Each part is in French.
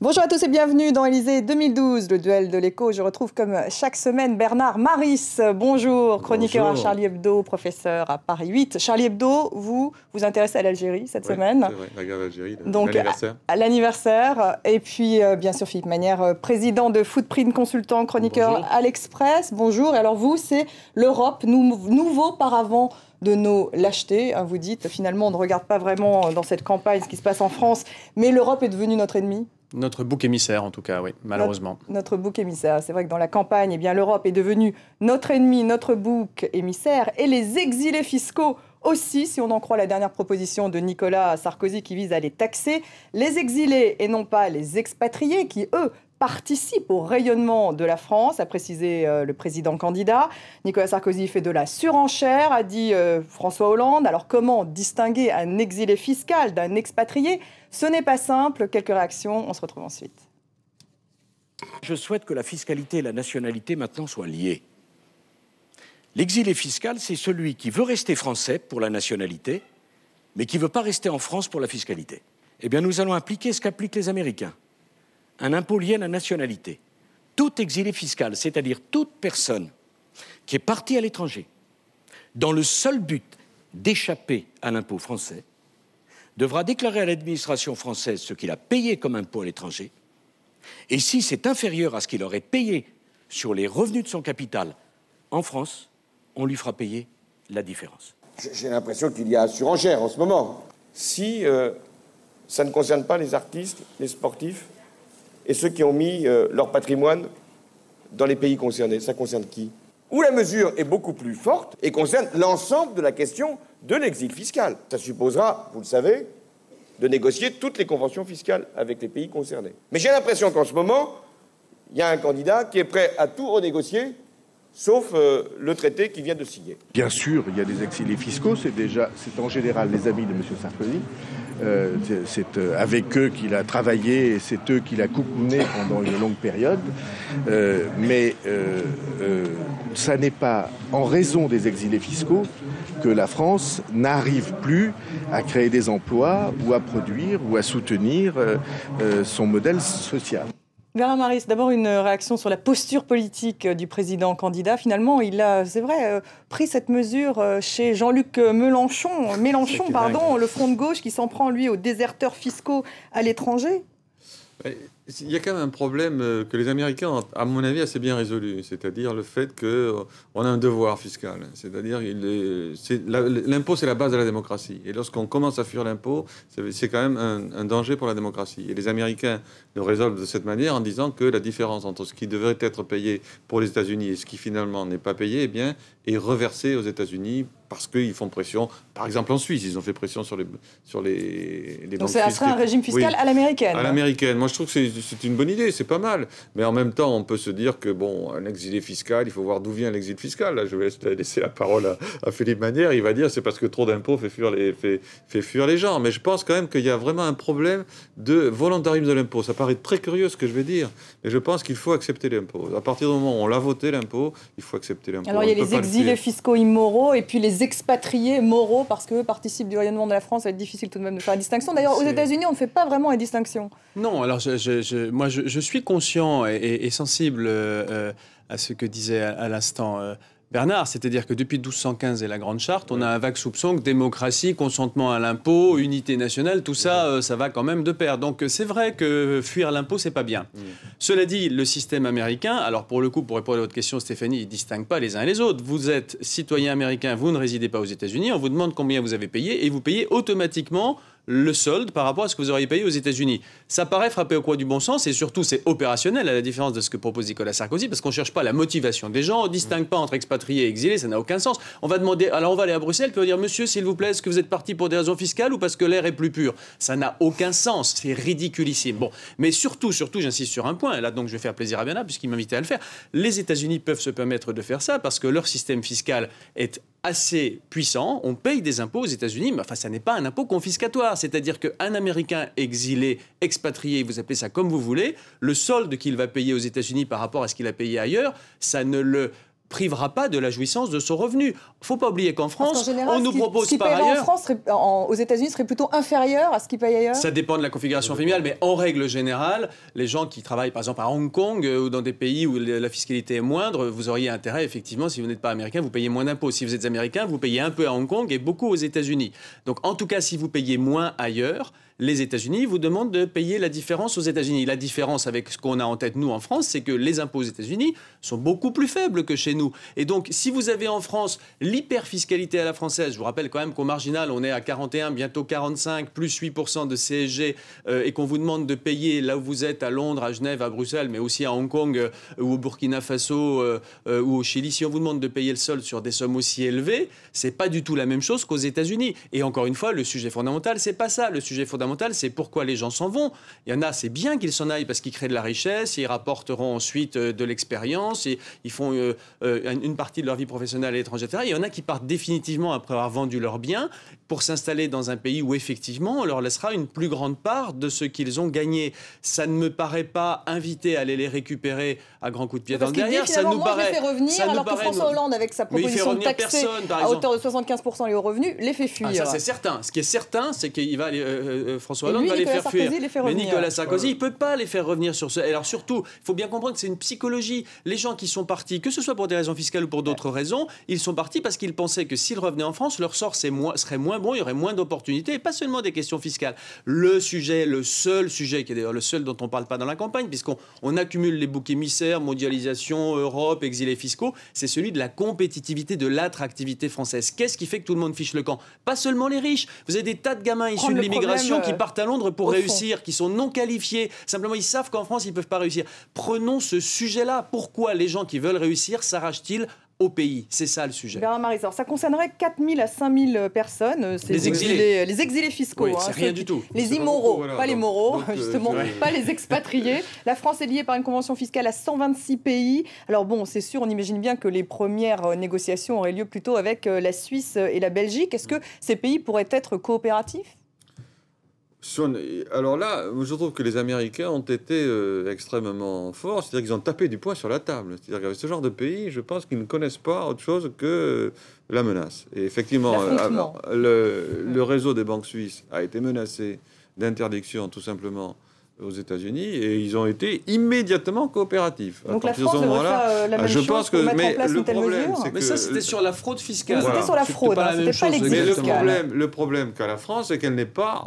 Bonjour à tous et bienvenue dans Élysée 2012, le duel de l'écho. Je retrouve comme chaque semaine Bernard Maris. Bonjour, chroniqueur à Charlie Hebdo, professeur à Paris 8. Charlie Hebdo, vous intéressez à l'Algérie cette semaine. C'est vrai, la guerre d'Algérie, l'anniversaire. À l'anniversaire. Et puis, bien sûr, Philippe Manière, président de Footprint Consultant, chroniqueur Bonjour. À l'Express. Bonjour. Et alors vous, c'est l'Europe, nouveau paravent de nos lâchetés. Vous dites, finalement, on ne regarde pas vraiment dans cette campagne ce qui se passe en France, mais l'Europe est devenue notre ennemi. Notre bouc émissaire, en tout cas, oui, malheureusement. Notre bouc émissaire. C'est vrai que dans la campagne, eh bien, l'Europe est devenue notre ennemi, notre bouc émissaire. Et les exilés fiscaux aussi, si on en croit la dernière proposition de Nicolas Sarkozy qui vise à les taxer. Les exilés et non pas les expatriés qui, eux, participent au rayonnement de la France, a précisé le président candidat. Nicolas Sarkozy fait de la surenchère, a dit François Hollande. Alors comment distinguer un exilé fiscal d'un expatrié ? Ce n'est pas simple. Quelques réactions, on se retrouve ensuite. Je souhaite que la fiscalité et la nationalité maintenant soient liées. L'exilé fiscal, c'est celui qui veut rester français pour la nationalité, mais qui ne veut pas rester en France pour la fiscalité. Eh bien, nous allons appliquer ce qu'appliquent les Américains. Un impôt lié à la nationalité. Tout exilé fiscal, c'est-à-dire toute personne qui est partie à l'étranger dans le seul but d'échapper à l'impôt français, devra déclarer à l'administration française ce qu'il a payé comme impôt à l'étranger, et si c'est inférieur à ce qu'il aurait payé sur les revenus de son capital en France, on lui fera payer la différence. J'ai l'impression qu'il y a surenchère en ce moment. Si ça ne concerne pas les artistes, les sportifs, et ceux qui ont mis leur patrimoine dans les pays concernés, ça concerne qui ? Où la mesure est beaucoup plus forte et concerne l'ensemble de la question de l'exil fiscal. Ça supposera, vous le savez, de négocier toutes les conventions fiscales avec les pays concernés. Mais j'ai l'impression qu'en ce moment, il y a un candidat qui est prêt à tout renégocier, sauf le traité qu'il vient de signer. Bien sûr, il y a des exilés fiscaux, c'est en général les amis de M. Sarkozy. C'est avec eux qu'il a travaillé et c'est eux qu'il a coucouné pendant une longue période. Mais ça n'est pas en raison des exilés fiscaux que la France n'arrive plus à créer des emplois ou à produire ou à soutenir son modèle social. Bernard Maris, d'abord une réaction sur la posture politique du président candidat. Finalement, il a, c'est vrai, pris cette mesure chez Jean-Luc Mélenchon, le front de gauche qui s'en prend, lui, aux déserteurs fiscaux à l'étranger. Il y a quand même un problème que les Américains ont, à mon avis, assez bien résolu, c'est-à-dire le fait qu'on a un devoir fiscal. C'est-à-dire l'impôt, c'est la base de la démocratie. Et lorsqu'on commence à fuir l'impôt, c'est quand même un danger pour la démocratie. Et les Américains le résolvent de cette manière en disant que la différence entre ce qui devrait être payé pour les États-Unis et ce qui finalement n'est pas payé, eh bien, est reversé aux États-Unis parce qu'ils font pression. Par exemple, en Suisse, ils ont fait pression sur les Donc ça serait un régime fiscal à l'américaine. À l'américaine. Moi, je trouve que c'est une bonne idée, c'est pas mal. Mais en même temps, on peut se dire que, bon, un exilé fiscal, il faut voir d'où vient l'exil fiscal. Là, je vais laisser la parole à Philippe Manière. Il va dire c'est parce que trop d'impôts fait fuir les gens. Mais je pense quand même qu'il y a vraiment un problème de volontarisme de l'impôt. Ça paraît très curieux ce que je vais dire, mais je pense qu'il faut accepter l'impôt. À partir du moment où on l'a voté, l'impôt, il faut accepter l'impôt. Alors, il y a les exilés fiscaux immoraux et puis les expatriés moraux parce qu'eux participent du rayonnement de la France. Ça va être difficile tout de même de faire la distinction. D'ailleurs, aux États-Unis, on ne fait pas vraiment la distinction. Non, alors moi, je suis conscient et sensible à ce que disait à l'instant Bernard, c'est-à-dire que depuis 1215 et la Grande Charte, on a un vague soupçon que démocratie, consentement à l'impôt, unité nationale, tout ça, ça va quand même de pair. Donc c'est vrai que fuir l'impôt, c'est pas bien. Cela dit, le système américain, alors pour le coup, pour répondre à votre question, Stéphanie, il ne distingue pas les uns et les autres. Vous êtes citoyen américain, vous ne résidez pas aux États-Unis, on vous demande combien vous avez payé et vous payez automatiquement le solde par rapport à ce que vous auriez payé aux États-Unis. Ça paraît frapper au coin du bon sens et surtout c'est opérationnel à la différence de ce que propose Nicolas Sarkozy parce qu'on ne cherche pas la motivation des gens, on ne distingue pas entre expatriés et exilés, ça n'a aucun sens. On va demander, alors on va aller à Bruxelles puis on va dire monsieur s'il vous plaît, est-ce que vous êtes parti pour des raisons fiscales ou parce que l'air est plus pur ? Ça n'a aucun sens, c'est ridiculissime. Bon, mais surtout, j'insiste sur un point, et là donc je vais faire plaisir à Bernard puisqu'il m'invitait à le faire. Les États-Unis peuvent se permettre de faire ça parce que leur système fiscal est assez puissant, on paye des impôts aux États-Unis, mais enfin, ça n'est pas un impôt confiscatoire. C'est-à-dire qu'un Américain exilé, expatrié, vous appelez ça comme vous voulez, le solde qu'il va payer aux États-Unis par rapport à ce qu'il a payé ailleurs, ça ne le privera pas de la jouissance de son revenu. Il ne faut pas oublier qu'en France, général, on nous propose ce qui par paierait ailleurs... en France, aux États-Unis, serait plutôt inférieur à ce qu'ils payent ailleurs. Ça dépend de la configuration familiale, mais en règle générale, les gens qui travaillent par exemple à Hong Kong ou dans des pays où la fiscalité est moindre, vous auriez intérêt, effectivement, si vous n'êtes pas américain, vous payez moins d'impôts. Si vous êtes américain, vous payez un peu à Hong Kong et beaucoup aux États-Unis. Donc en tout cas, si vous payez moins ailleurs, les États-Unis vous demandent de payer la différence aux États-Unis. La différence avec ce qu'on a en tête, nous, en France, c'est que les impôts aux États-Unis sont beaucoup plus faibles que chez nous. Et donc, si vous avez en France l'hyperfiscalité à la française, je vous rappelle quand même qu'au marginal, on est à 41, bientôt 45, plus 8% de CSG, et qu'on vous demande de payer là où vous êtes, à Londres, à Genève, à Bruxelles, mais aussi à Hong Kong ou au Burkina Faso ou au Chili, si on vous demande de payer le solde sur des sommes aussi élevées, c'est pas du tout la même chose qu'aux États-Unis. Et encore une fois, le sujet fondamental, c'est pas ça. Le sujet fondamental, c'est pourquoi les gens s'en vont. Il y en a, c'est bien qu'ils s'en aillent parce qu'ils créent de la richesse, ils rapporteront ensuite de l'expérience, et ils font une partie de leur vie professionnelle à l'étranger, etc. Il y en a qui partent définitivement après avoir vendu leurs biens pour s'installer dans un pays où effectivement on leur laissera une plus grande part de ce qu'ils ont gagné. Ça ne me paraît pas invité à aller les récupérer à grands coups de pied dans le derrière. Ça nous paraît. Je les fais revenir, alors que François Hollande, avec sa proposition de taxer à hauteur de 75% les hauts revenus, les fait fuir. Ah, ça c'est certain. Ce qui est certain, c'est qu'il va François Hollande va les faire fuir. Mais Nicolas Sarkozy, il ne peut pas les faire revenir sur ce. Alors surtout, il faut bien comprendre que c'est une psychologie. Les gens qui sont partis, que ce soit pour des raisons fiscales ou pour d'autres raisons, ils sont partis parce qu'ils pensaient que s'ils revenaient en France, leur sort serait moins bon, il y aurait moins d'opportunités, et pas seulement des questions fiscales. Le seul sujet, qui est d'ailleurs le seul dont on ne parle pas dans la campagne, puisqu'on accumule les boucs émissaires, mondialisation, Europe, exilés fiscaux, c'est celui de la compétitivité, de l'attractivité française. Qu'est-ce qui fait que tout le monde fiche le camp? Pas seulement les riches. Vous avez des tas de gamins issus de l'immigration qui partent à Londres pour réussir, qui sont non qualifiés. Simplement, ils savent qu'en France, ils ne peuvent pas réussir. Prenons ce sujet-là. Pourquoi les gens qui veulent réussir s'arrachent-ils au pays? C'est ça le sujet. Bernard Marisard, ça concernerait 4 000 à 5 000 personnes. Les exilés. Les exilés fiscaux. Oui, c'est rien du tout. Les immoraux, pas les moraux, justement, pas les expatriés. La France est liée par une convention fiscale à 126 pays. Alors bon, c'est sûr, on imagine bien que les premières négociations auraient lieu plutôt avec la Suisse et la Belgique. Est-ce que ces pays pourraient être coopératifs ? Alors là, je trouve que les Américains ont été extrêmement forts, c'est-à-dire qu'ils ont tapé du poing sur la table. C'est-à-dire qu'avec ce genre de pays, je pense qu'ils ne connaissent pas autre chose que la menace. Et effectivement, le réseau des banques suisses a été menacé d'interdiction tout simplement aux États-Unis, et ils ont été immédiatement coopératifs. Donc la France devrait faire la même chose pour mettre en place une telle mesure. Mais ça, c'était sur la fraude fiscale. C'était sur la fraude, c'était pas l'exil fiscal. Le problème qu'a la France, c'est qu'elle n'est pas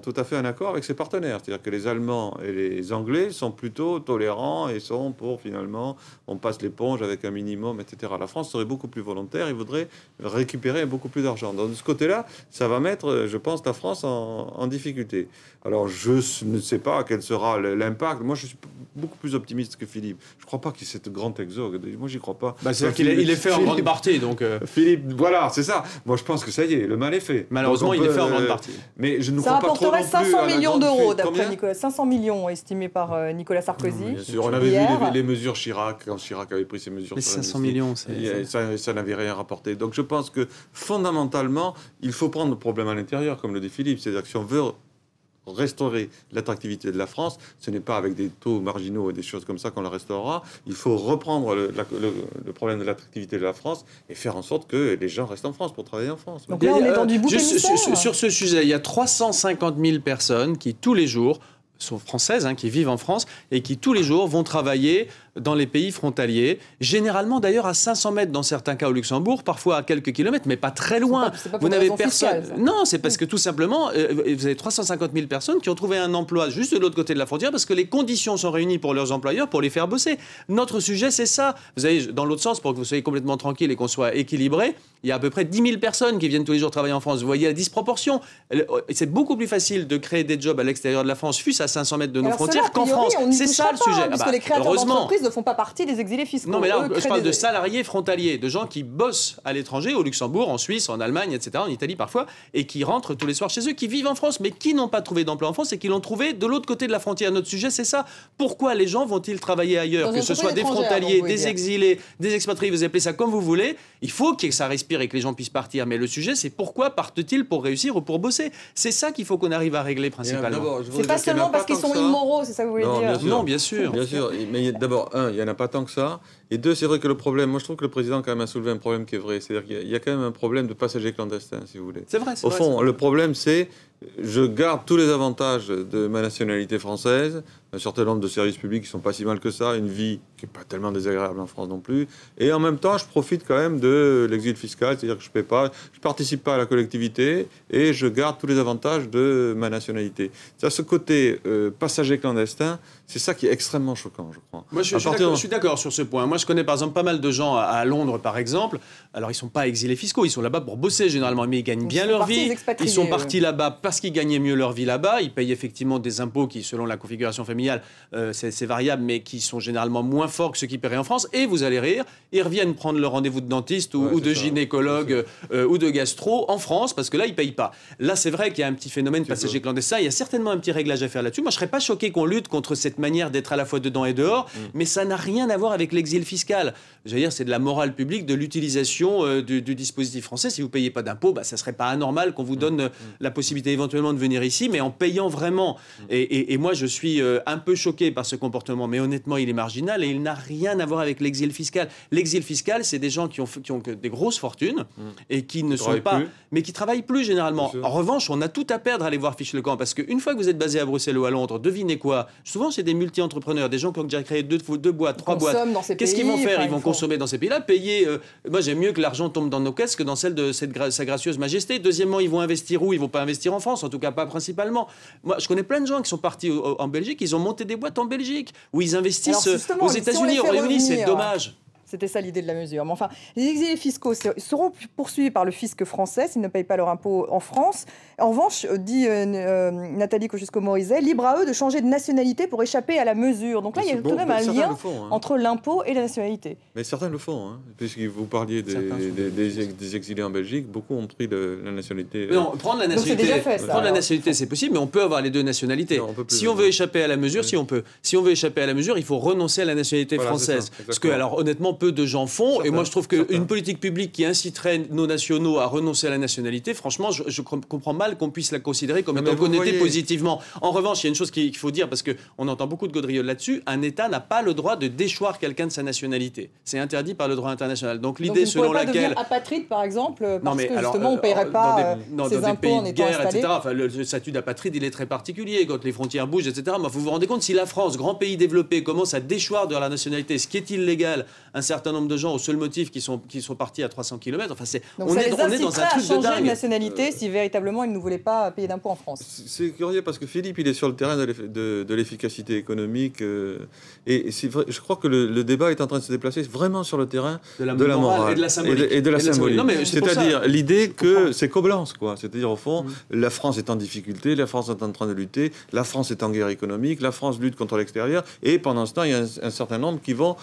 tout à fait en accord avec ses partenaires. C'est-à-dire que les Allemands et les Anglais sont plutôt tolérants et sont pour, finalement, on passe l'éponge avec un minimum, etc. La France serait beaucoup plus volontaire, il voudrait récupérer beaucoup plus d'argent. Donc de ce côté-là, ça va mettre, je pense, la France en difficulté. Alors je ne sais pas quel sera l'impact. Moi, je suis beaucoup plus optimiste que Philippe. Je ne crois pas qu'il y ait cette grande exode. Moi, j'y crois pas. C'est-à-dire qu'il est fait en grande partie, donc... Philippe, voilà, c'est ça. Moi, je pense que ça y est, le mal est fait. Malheureusement, il est fait en grande partie. Mais je ne crois pas trop non plus. Ça rapporterait 500 millions d'euros, d'après Nicolas. 500 millions estimés par Nicolas Sarkozy. Bien sûr, on avait vu les mesures Chirac, quand Chirac avait pris ses mesures. Les 500 millions, ça n'avait rien rapporté. Donc, je pense que, fondamentalement, il faut prendre le problème à l'intérieur, comme le dit Philippe. C'est-à-dire que si on veut restaurer l'attractivité de la France, ce n'est pas avec des taux marginaux et des choses comme ça qu'on la restaurera. Il faut reprendre le problème de l'attractivité de la France et faire en sorte que les gens restent en France pour travailler en France. Donc là, on est dans du bouc émissaire. Sur ce sujet, il y a 350 000 personnes qui, tous les jours, sont françaises, qui vivent en France et qui, tous les jours, vont travailler dans les pays frontaliers, généralement d'ailleurs à 500 mètres dans certains cas au Luxembourg, parfois à quelques kilomètres, mais pas très loin. C'est pas vous n'avez personne. Fiscale, non, c'est parce que tout simplement, vous avez 350 000 personnes qui ont trouvé un emploi juste de l'autre côté de la frontière parce que les conditions sont réunies pour leurs employeurs pour les faire bosser. Notre sujet, c'est ça. Vous avez, dans l'autre sens, pour que vous soyez complètement tranquille et qu'on soit équilibré, il y a à peu près 10 000 personnes qui viennent tous les jours travailler en France. Vous voyez la disproportion. C'est beaucoup plus facile de créer des jobs à l'extérieur de la France, fût-ce à 500 mètres de nos frontières, qu'en France. C'est ça le sujet. Parce que les créateurs d'entreprises ne font pas partie des exilés fiscaux. Non, mais là, je parle de salariés frontaliers, de gens qui bossent à l'étranger, au Luxembourg, en Suisse, en Allemagne, etc., en Italie parfois, et qui rentrent tous les soirs chez eux, qui vivent en France, mais qui n'ont pas trouvé d'emploi en France et qui l'ont trouvé de l'autre côté de la frontière. Notre sujet, c'est ça. Pourquoi les gens vont-ils travailler ailleurs, que ce soit des frontaliers, des exilés, des expatriés, vous appelez ça comme vous voulez. Il faut que ça respire et que les gens puissent partir. Mais le sujet, c'est pourquoi partent-ils pour réussir ou pour bosser. C'est ça qu'il faut qu'on arrive à régler principalement. C'est pas seulement parce qu'ils sont immoraux, c'est ça que vous voulez dire? Non, bien sûr. Bien sûr. Mais d'abord, un, il n'y en a pas tant que ça. Et deux, c'est vrai que le problème, moi je trouve que le président quand même a soulevé un problème qui est vrai. C'est-à-dire qu'il y a quand même un problème de passagers clandestins, si vous voulez. C'est vrai. Au fond, le problème, c'est je garde tous les avantages de ma nationalité française, un certain nombre de services publics qui ne sont pas si mal que ça, une vie qui n'est pas tellement désagréable en France non plus. Et en même temps, je profite quand même de l'exil fiscal, c'est-à-dire que je ne participe pas à la collectivité et je garde tous les avantages de ma nationalité. Ça, ce côté passager clandestin, c'est ça qui est extrêmement choquant, je crois. Moi, je suis d'accord sur ce point. Moi, je connais par exemple pas mal de gens à Londres, par exemple. Alors, ils ne sont pas exilés fiscaux, ils sont là-bas pour bosser généralement, mais ils gagnent bien leur vie. Ils sont partis là-bas parce qu'ils gagnaient mieux leur vie là-bas. Ils payent effectivement des impôts qui, selon la configuration familiale, c'est variable, mais qui sont généralement moins forts que ceux qui paieraient en France. Et vous allez rire, ils reviennent prendre le rendez-vous de dentiste ou de gynécologue ou de gastro en France, parce que là, ils ne payent pas. Là, c'est vrai qu'il y a un petit phénomène passager clandestin. Il y a certainement un petit réglage à faire là-dessus. Moi, je ne serais pas choqué qu'on lutte contre cette manière d'être à la fois dedans et dehors, mais ça n'a rien à voir avec l'exil fiscal. J'allais dire, c'est de la morale publique, de l'utilisation du dispositif français. Si vous ne payez pas d'impôts, ça ne serait pas anormal qu'on vous donne la possibilité éventuellement de venir ici, mais en payant vraiment. Et moi, je suis un peu choqué par ce comportement, mais honnêtement, il est marginal et il n'a rien à voir avec l'exil fiscal. L'exil fiscal, c'est des gens qui ont des grosses fortunes et qui ne sont pas... mais qui ne travaillent plus généralement. En revanche, on a tout à perdre à aller voir Fiche-le-Camp, parce qu'une fois que vous êtes basé à Bruxelles ou à Londres, devinez quoi? Souvent, c'est des multi-entrepreneurs, des gens qui ont déjà créé deux boîtes, 3 boîtes. Qu'est-ce qu'ils vont faire? Ils vont consommer dans ces pays-là, payer... moi, j'aime mieux que l'argent tombe dans nos caisses que dans celle de sa gracieuse majesté. Deuxièmement, ils vont investir où? Ils ne vont pas investir en France, en tout cas pas principalement. Moi, je connais plein de gens qui sont partis en Belgique, ils ont monté des boîtes en Belgique, où ils investissent aux États-Unis, au Royaume-Uni, c'est dommage. C'était ça l'idée de la mesure. Mais enfin, les exilés fiscaux seront poursuivis par le fisc français s'ils ne payent pas leur impôt en France. En revanche, dit Nathalie Kosciusko-Morizet, libre à eux de changer de nationalité pour échapper à la mesure. Donc là, il y a tout de même un lien entre l'impôt et la nationalité. Mais certains le font, puisque vous parliez des exilés en Belgique, beaucoup ont pris la nationalité. Non, prendre la nationalité, c'est possible, mais on peut avoir les deux nationalités. Non, si on veut échapper à la mesure, si on veut échapper à la mesure, il faut renoncer à la nationalité française. Parce que, alors, honnêtement, peu de gens font. Et moi, je trouve qu'une politique publique qui inciterait nos nationaux à renoncer à la nationalité, franchement, je comprends mal qu'on puisse la considérer comme étant connotée positivement. En revanche, il y a une chose qu'il faut dire, parce qu'on entend beaucoup de gaudrioles là-dessus, un État n'a pas le droit de déchoir quelqu'un de sa nationalité. C'est interdit par le droit international. Donc l'idée selon laquelle... Donc, devenir apatride, par exemple, parce que justement, on ne paierait pas ses impôts en étant installé. Etc. Enfin, le statut d'apatride, il est très particulier quand les frontières bougent, etc. Mais vous vous rendez compte, si la France, grand pays développé, commence à déchoir de la nationalité, ce qui est illégal, un certain nombre de gens au seul motif qu'ils sont partis à 300 km. Enfin, on est dans un truc de dingue. De nationalité si véritablement ils ne voulaient pas payer d'impôts en France. C'est curieux parce que Philippe, il est sur le terrain de l'efficacité économique et c'est vrai, je crois que le débat est en train de se déplacer vraiment sur le terrain de la morale et de la symbolique. Et de la symbolique. C'est-à-dire l'idée que c'est Coblence, quoi. C'est-à-dire au fond, la France est en difficulté, la France est en train de lutter, la France est en guerre économique, la France lutte contre l'extérieur et pendant ce temps, il y a un certain nombre qui vont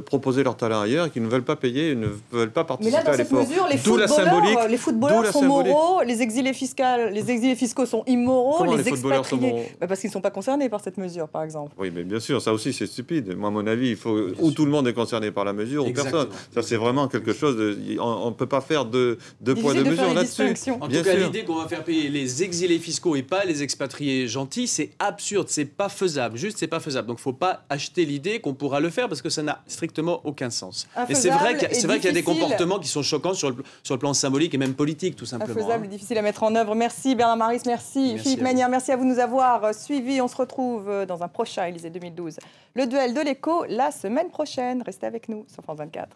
proposer leur talent ailleurs et qui ne veulent pas payer, ne veulent pas participer à l'effort. Mais là, dans cette mesure, les footballeurs sont moraux, les exilés fiscaux sont immoraux, comment les expatriés... parce qu'ils ne sont pas concernés par cette mesure, par exemple. Oui, mais bien sûr, ça aussi c'est stupide. Moi, à mon avis, il faut tout le monde est concerné par la mesure, ou personne. Ça, c'est vraiment quelque chose on ne peut pas faire deux poids, deux mesures là-dessus. En tout cas, l'idée qu'on va faire payer les exilés fiscaux et pas les expatriés gentils, c'est absurde, c'est pas faisable. Juste, c'est pas faisable. Donc, il ne faut pas acheter l'idée qu'on pourra le faire parce que ça n'a strictement aucun sens. Et c'est vrai qu'il y a des comportements qui sont choquants sur le plan symbolique et même politique, tout simplement. Infaisable et difficile à mettre en œuvre. Merci Bernard Maris, merci Philippe Manière, merci à vous de nous avoir suivis. On se retrouve dans un prochain Élysée 2012. Le duel de l'écho la semaine prochaine. Restez avec nous sur France 24.